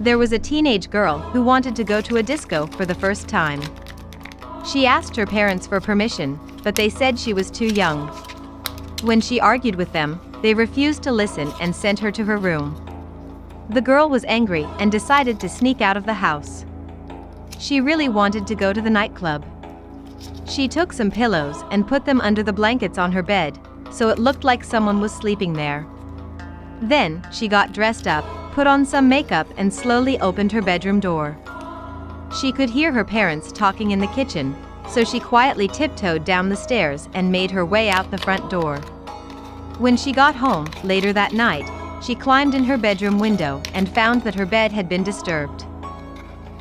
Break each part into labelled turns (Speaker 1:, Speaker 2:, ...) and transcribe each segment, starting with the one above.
Speaker 1: There was a teenage girl who wanted to go to a disco for the first time. She asked her parents for permission, but they said she was too young. When she argued with them, they refused to listen and sent her to her room. The girl was angry and decided to sneak out of the house. She really wanted to go to the nightclub. She took some pillows and put them under the blankets on her bed, so it looked like someone was sleeping there. Then, she got dressed up, put on some makeup and slowly opened her bedroom door. She could hear her parents talking in the kitchen, so she quietly tiptoed down the stairs and made her way out the front door. When she got home, later that night, she climbed in her bedroom window and found that her bed had been disturbed.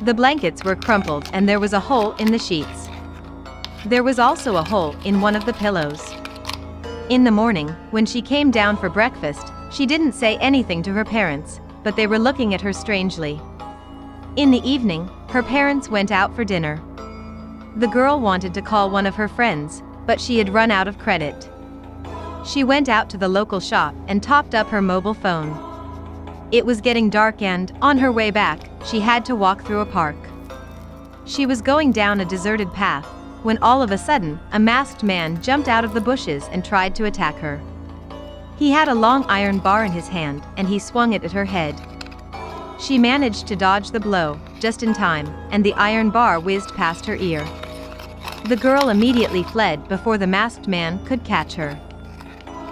Speaker 1: The blankets were crumpled and there was a hole in the sheets. There was also a hole in one of the pillows. In the morning, when she came down for breakfast, she didn't say anything to her parents, but they were looking at her strangely. In the evening, her parents went out for dinner. The girl wanted to call one of her friends, but she had run out of credit. She went out to the local shop and topped up her mobile phone. It was getting dark and, on her way back, she had to walk through a park. She was going down a deserted path, when all of a sudden, a masked man jumped out of the bushes and tried to attack her. He had a long iron bar in his hand, and he swung it at her head. She managed to dodge the blow, just in time, and the iron bar whizzed past her ear. The girl immediately fled before the masked man could catch her.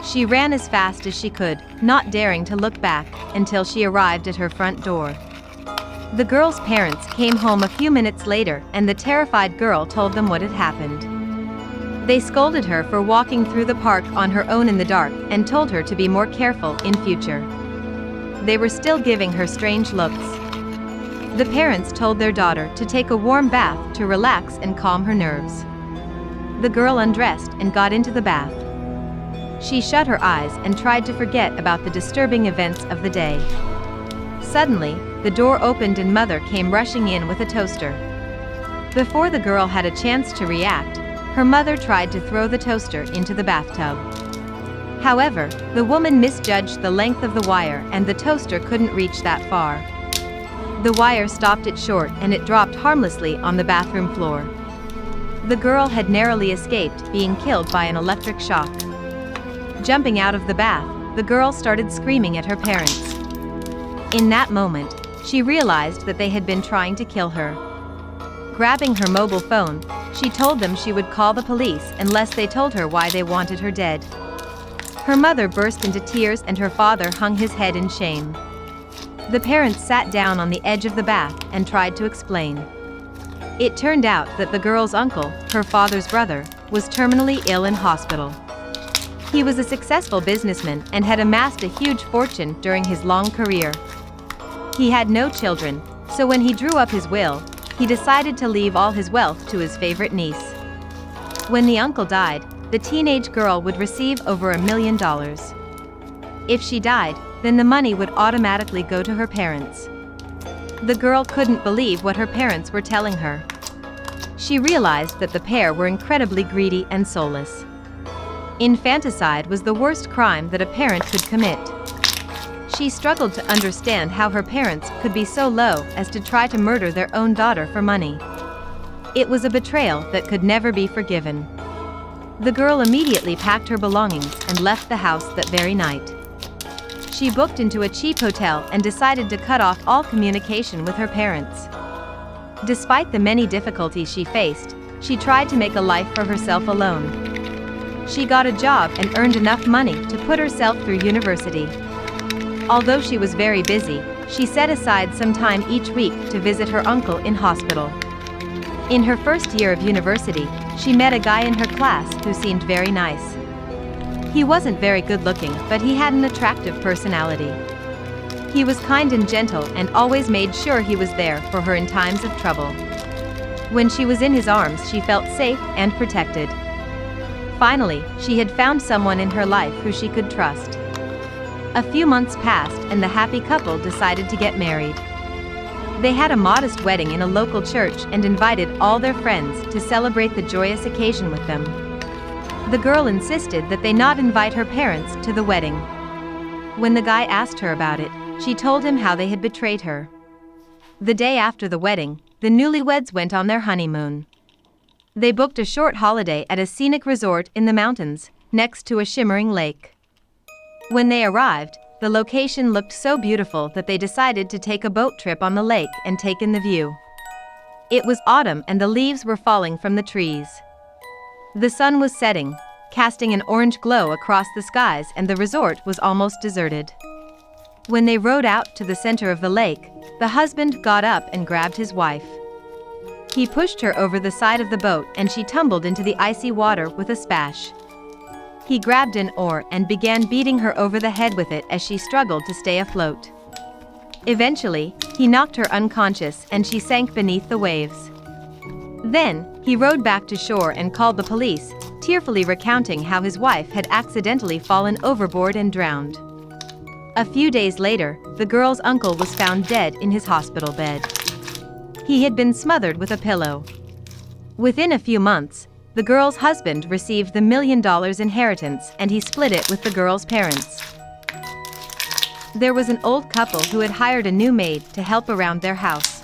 Speaker 1: She ran as fast as she could, not daring to look back, until she arrived at her front door. The girl's parents came home a few minutes later, and the terrified girl told them what had happened. They scolded her for walking through the park on her own in the dark and told her to be more careful in future. They were still giving her strange looks. The parents told their daughter to take a warm bath to relax and calm her nerves. The girl undressed and got into the bath. She shut her eyes and tried to forget about the disturbing events of the day. Suddenly, the door opened and Mother came rushing in with a toaster. Before the girl had a chance to react, her mother tried to throw the toaster into the bathtub. However, the woman misjudged the length of the wire and the toaster couldn't reach that far. The wire stopped it short and it dropped harmlessly on the bathroom floor. The girl had narrowly escaped being killed by an electric shock. Jumping out of the bath, the girl started screaming at her parents. In that moment, she realized that they had been trying to kill her. Grabbing her mobile phone, she told them she would call the police unless they told her why they wanted her dead. Her mother burst into tears and her father hung his head in shame. The parents sat down on the edge of the bath and tried to explain. It turned out that the girl's uncle, her father's brother, was terminally ill in hospital. He was a successful businessman and had amassed a huge fortune during his long career. He had no children, so when he drew up his will, he decided to leave all his wealth to his favorite niece. When the uncle died, the teenage girl would receive over $1 million. If she died, then the money would automatically go to her parents. The girl couldn't believe what her parents were telling her. She realized that the pair were incredibly greedy and soulless. Infanticide was the worst crime that a parent could commit. She struggled to understand how her parents could be so low as to try to murder their own daughter for money. It was a betrayal that could never be forgiven. The girl immediately packed her belongings and left the house that very night. She booked into a cheap hotel and decided to cut off all communication with her parents. Despite the many difficulties she faced, she tried to make a life for herself alone. She got a job and earned enough money to put herself through university. Although she was very busy, she set aside some time each week to visit her uncle in hospital. In her first year of university, she met a guy in her class who seemed very nice. He wasn't very good looking, but he had an attractive personality. He was kind and gentle and always made sure he was there for her in times of trouble. When she was in his arms, she felt safe and protected. Finally, she had found someone in her life who she could trust. A few months passed and the happy couple decided to get married. They had a modest wedding in a local church and invited all their friends to celebrate the joyous occasion with them. The girl insisted that they not invite her parents to the wedding. When the guy asked her about it, she told him how they had betrayed her. The day after the wedding, the newlyweds went on their honeymoon. They booked a short holiday at a scenic resort in the mountains, next to a shimmering lake. When they arrived, the location looked so beautiful that they decided to take a boat trip on the lake and take in the view. It was autumn and the leaves were falling from the trees. The sun was setting, casting an orange glow across the skies, and the resort was almost deserted. When they rowed out to the center of the lake, the husband got up and grabbed his wife. He pushed her over the side of the boat and she tumbled into the icy water with a splash. He grabbed an oar and began beating her over the head with it as she struggled to stay afloat. Eventually, he knocked her unconscious and she sank beneath the waves. Then, he rowed back to shore and called the police, tearfully recounting how his wife had accidentally fallen overboard and drowned. A few days later, the girl's uncle was found dead in his hospital bed. He had been smothered with a pillow. Within a few months, the girl's husband received the $1 million inheritance and he split it with the girl's parents. There was an old couple who had hired a new maid to help around their house.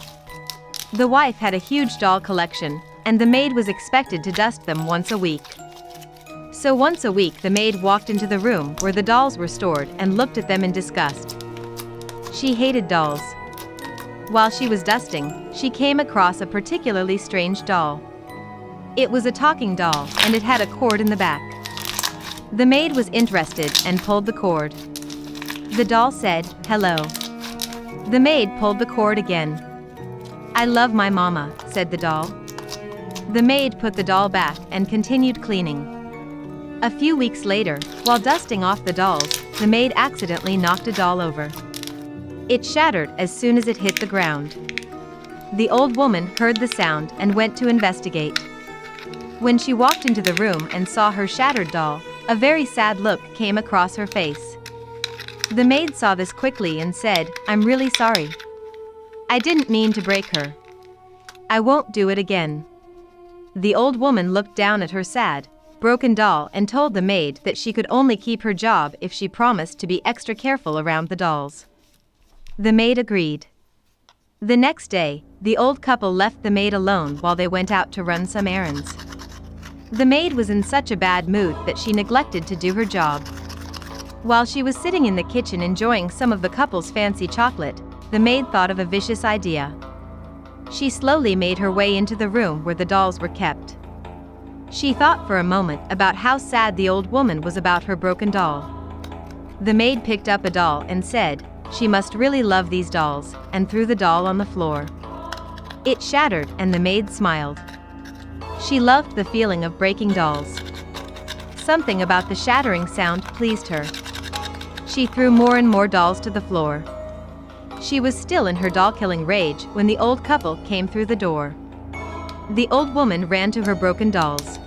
Speaker 1: The wife had a huge doll collection, and the maid was expected to dust them once a week. So once a week the maid walked into the room where the dolls were stored and looked at them in disgust. She hated dolls. While she was dusting, she came across a particularly strange doll. It was a talking doll, and it had a cord in the back. The maid was interested and pulled the cord. The doll said, "Hello." The maid pulled the cord again. "I love my mama," said the doll. The maid put the doll back and continued cleaning. A few weeks later, while dusting off the dolls, the maid accidentally knocked a doll over. It shattered as soon as it hit the ground. The old woman heard the sound and went to investigate. When she walked into the room and saw her shattered doll, a very sad look came across her face. The maid saw this quickly and said, "I'm really sorry. I didn't mean to break her. I won't do it again." The old woman looked down at her sad, broken doll and told the maid that she could only keep her job if she promised to be extra careful around the dolls. The maid agreed. The next day, the old couple left the maid alone while they went out to run some errands. The maid was in such a bad mood that she neglected to do her job. While she was sitting in the kitchen enjoying some of the couple's fancy chocolate, the maid thought of a vicious idea. She slowly made her way into the room where the dolls were kept. She thought for a moment about how sad the old woman was about her broken doll. The maid picked up a doll and said, she must really love these dolls, and threw the doll on the floor. It shattered and the maid smiled. She loved the feeling of breaking dolls. Something about the shattering sound pleased her. She threw more and more dolls to the floor. She was still in her doll-killing rage when the old couple came through the door. The old woman ran to her broken dolls.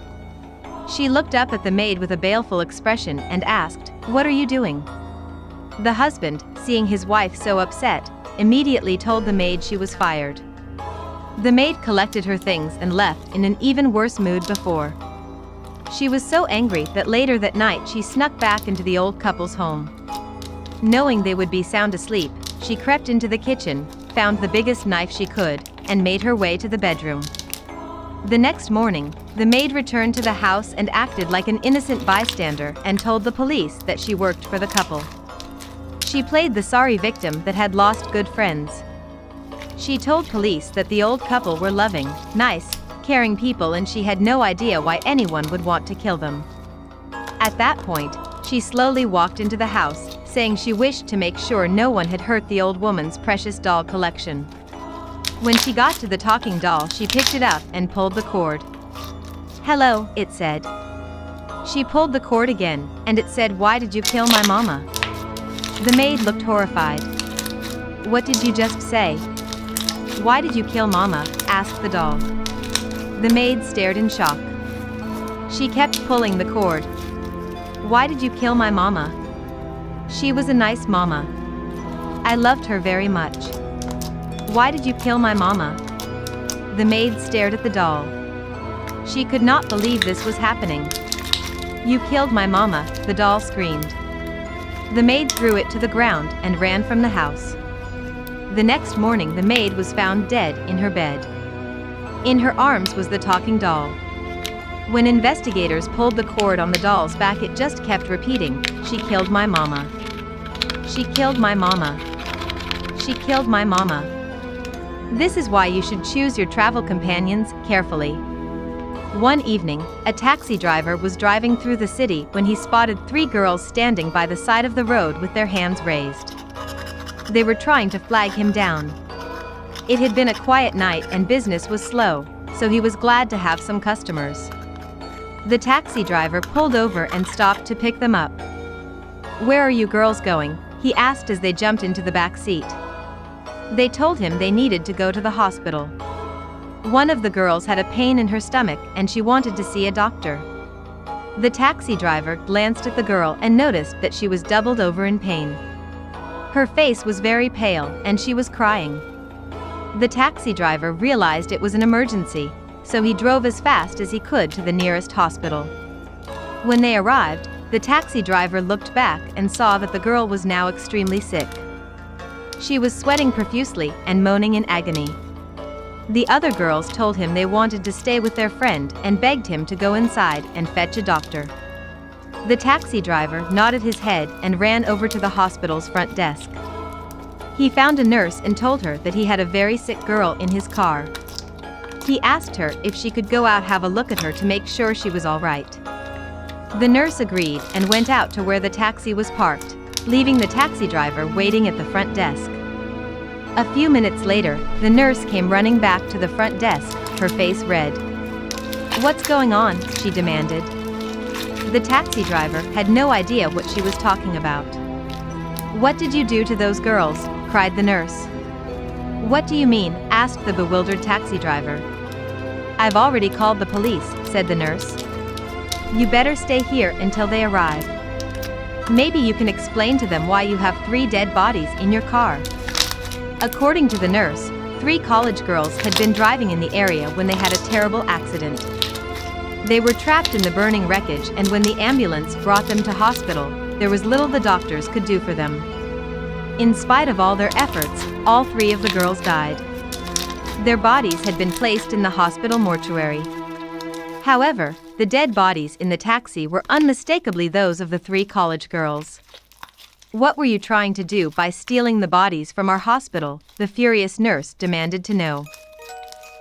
Speaker 1: She looked up at the maid with a baleful expression and asked, "What are you doing?" The husband, seeing his wife so upset, immediately told the maid she was fired. The maid collected her things and left in an even worse mood before. She was so angry that later that night she snuck back into the old couple's home. Knowing they would be sound asleep, she crept into the kitchen, found the biggest knife she could, and made her way to the bedroom. The next morning, the maid returned to the house and acted like an innocent bystander and told the police that she worked for the couple. She played the sorry victim that had lost good friends. She told police that the old couple were loving, nice, caring people and she had no idea why anyone would want to kill them. At that point, she slowly walked into the house, saying she wished to make sure no one had hurt the old woman's precious doll collection. When she got to the talking doll, she picked it up and pulled the cord. "Hello," it said. She pulled the cord again, and it said, "Why did you kill my mama?" The maid looked horrified. "What did you just say?" "Why did you kill mama?" asked the doll. The maid stared in shock. She kept pulling the cord. "Why did you kill my mama? She was a nice mama. I loved her very much. Why did you kill my mama?" The maid stared at the doll. She could not believe this was happening. "You killed my mama," the doll screamed. The maid threw it to the ground and ran from the house. The next morning, the maid was found dead in her bed. In her arms was the talking doll. When investigators pulled the cord on the doll's back, it just kept repeating, "She killed my mama. She killed my mama. She killed my mama." This is why you should choose your travel companions carefully. One evening, a taxi driver was driving through the city when he spotted 3 girls standing by the side of the road with their hands raised. They were trying to flag him down. It had been a quiet night and business was slow, so he was glad to have some customers. The taxi driver pulled over and stopped to pick them up. "Where are you girls going?" he asked as they jumped into the back seat. They told him they needed to go to the hospital. One of the girls had a pain in her stomach and she wanted to see a doctor. The taxi driver glanced at the girl and noticed that she was doubled over in pain. Her face was very pale and she was crying. The taxi driver realized it was an emergency, so he drove as fast as he could to the nearest hospital. When they arrived, the taxi driver looked back and saw that the girl was now extremely sick. She was sweating profusely and moaning in agony. The other girls told him they wanted to stay with their friend and begged him to go inside and fetch a doctor. The taxi driver nodded his head and ran over to the hospital's front desk. He found a nurse and told her that he had a very sick girl in his car. He asked her if she could go out have a look at her to make sure she was all right. The nurse agreed and went out to where the taxi was parked, leaving the taxi driver waiting at the front desk. A few minutes later, the nurse came running back to the front desk, her face red. "What's going on?" she demanded. The taxi driver had no idea what she was talking about. "What did you do to those girls?" cried the nurse. "What do you mean?" asked the bewildered taxi driver. "I've already called the police," said the nurse. "You better stay here until they arrive. Maybe you can explain to them why you have 3 dead bodies in your car." According to the nurse, 3 college girls had been driving in the area when they had a terrible accident. They were trapped in the burning wreckage, and when the ambulance brought them to hospital, there was little the doctors could do for them. In spite of all their efforts, all 3 of the girls died. Their bodies had been placed in the hospital mortuary. However, the dead bodies in the taxi were unmistakably those of the 3 college girls. "What were you trying to do by stealing the bodies from our hospital?" the furious nurse demanded to know.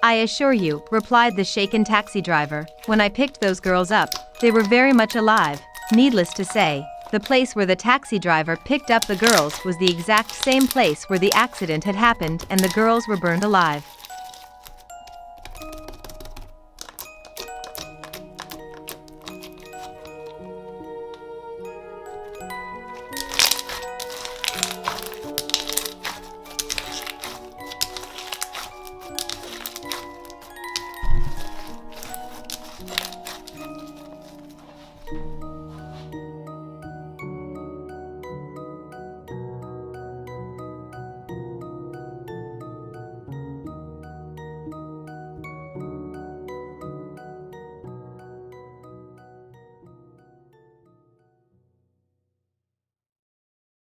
Speaker 1: "I assure you," replied the shaken taxi driver, "when I picked those girls up, they were very much alive." Needless to say, the place where the taxi driver picked up the girls was the exact same place where the accident had happened and the girls were burned alive.